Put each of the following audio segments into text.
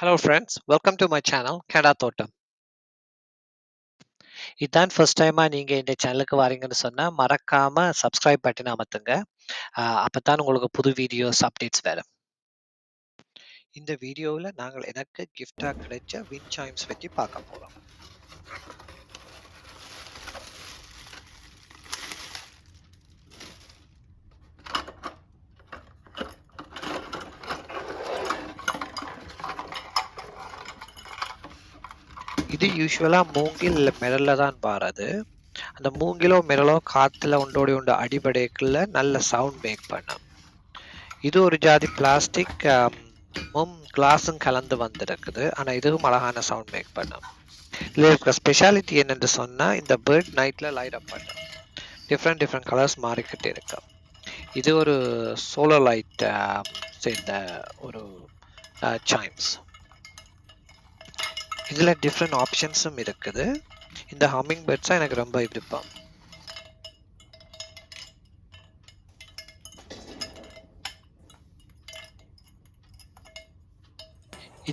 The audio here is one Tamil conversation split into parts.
Hello friends, welcome to my channel Thottam. இதான் ஃபர்ஸ்ட் டைமா நீங்க இந்த சேனலுக்கு வாரீங்கன்னு சொன்னா மறக்காம சப்ஸ்கிரைப் பட்டன் அமர்த்துங்க. அப்பதான் உங்களுக்கு புது வீடியோஸ் அப்டேட்ஸ் வரும். இந்த வீடியோவில் நாங்கள் எனக்கு கிஃப்டா கிடைச்ச வின் சாய்ம்ஸ் பற்றி பார்க்க போறோம். இது யூஸ்வலா மூங்கில் இல்ல மிரல்ல தான் பாருது. அந்த மூங்கிலோ மிரலோ காத்துல ஒன்றோடி ஒன்று அடிபடைக்குள்ள நல்ல சவுண்ட் மேக் பண்ணும். இது ஒரு ஜாதி பிளாஸ்டிக் கிளாஸும் கலந்து வந்திருக்குது. ஆனா இதுவும் அழகான சவுண்ட் மேக் பண்ணும். இதுல இருக்கிற ஸ்பெஷாலிட்டி என்னன்னு சொன்னா இந்த பேர்ட் நைட்ல லைட் அப் பண்ணும். டிஃப்ரெண்ட் கலர்ஸ் மாறிக்கிட்டே இருக்கும். இது ஒரு சோலார் லைட் சேர்ந்த ஒரு சைம்ஸ். இதுல டிஃப்ரெண்ட் ஆப்ஷன்ஸும் இருக்குது. இந்த ஹம்மிங் பேர்ட்ஸா எனக்கு ரொம்ப விருப்பம்.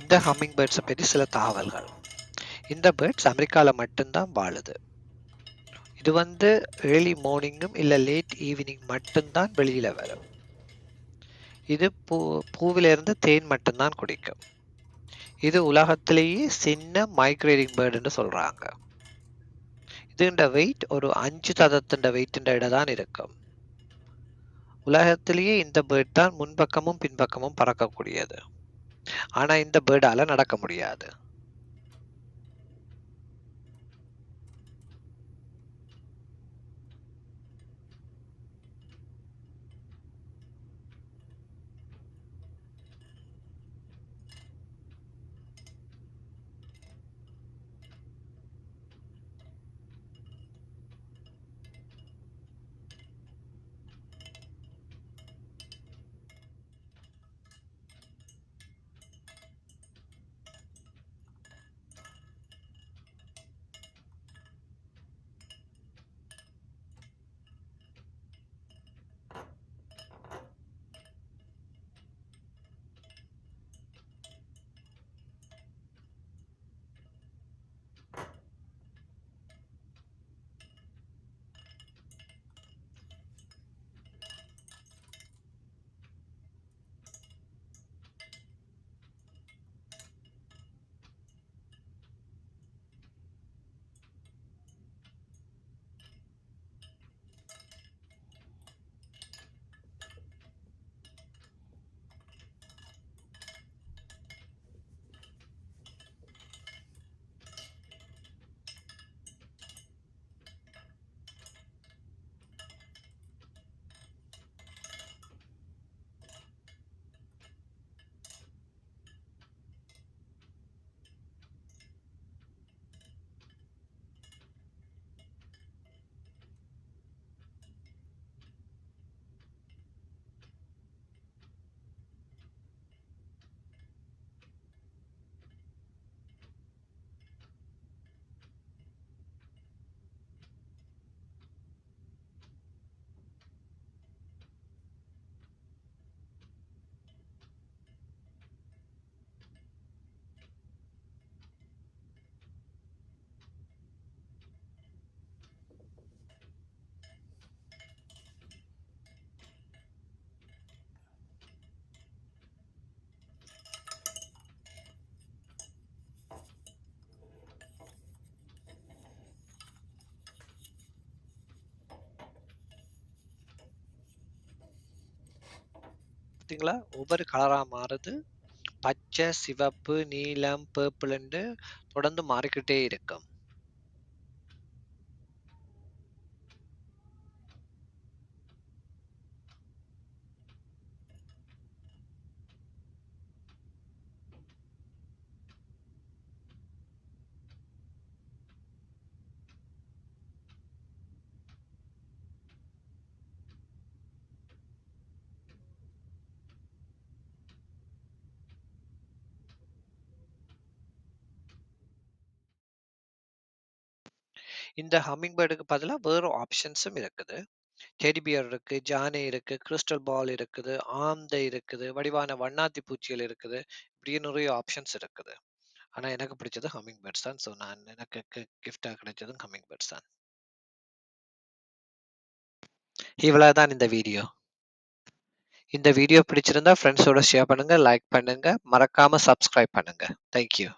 இந்த ஹம்மிங் பேர்ட்ஸை பற்றி சில தகவல்கள். இந்த பேர்ட்ஸ் அமெரிக்கால மட்டும்தான் வாழுது. இது ஏர்லி மார்னிங்கும் இல்ல லேட் ஈவினிங் மட்டும்தான் வெளியில வரும். இது பூவிலிருந்து தேன் மட்டும்தான் குடிக்கும். இது உலகத்திலேயே சின்ன மைக்ரேட்டிங் பேர்டுன்னு சொல்றாங்க. இதுண்ட வெயிட் ஒரு 5 ததத்தின் வெயிட்டின் இட தான் இருக்கும். உலகத்திலேயே இந்த பேர்ட் தான் முன்பக்கமும் பின்பக்கமும் பறக்கக்கூடியது. ஆனா இந்த பேர்டால நடக்க முடியாது. பார்த்தீங்களா, ஒவ்வொரு கலரா மாறுது. பச்சை, சிவப்பு, நீலம், பர்பிள்னு தொடர்ந்து மாறிக்கிட்டே இருக்கும். இந்த ஹம்மிங் பேர்டுக்கு பதிலா வேற ஆப்ஷன்ஸும் இருக்குது. டெடி பியர் இருக்கு, ஜானை இருக்கு, கிறிஸ்டல் பால் இருக்குது, ஆந்தை இருக்குது, வடிவான வண்ணாத்தி பூச்சிகள் இருக்குது. இப்படியே நிறைய ஆப்ஷன்ஸ் இருக்குது. ஆனா எனக்கு பிடிச்சது ஹம்மிங் பேர்ட்ஸ் தான். ஸோ எனக்கு கிஃப்டா கிடைச்சதும் ஹம்மிங் பேர்ட்ஸ் தான். இவ்வளவுதான் இந்த வீடியோ. இந்த வீடியோ பிடிச்சிருந்தா ஃப்ரெண்ட்ஸோட ஷேர் பண்ணுங்க, லைக் பண்ணுங்க, மறக்காம சப்ஸ்கிரைப் பண்ணுங்க. Thank you.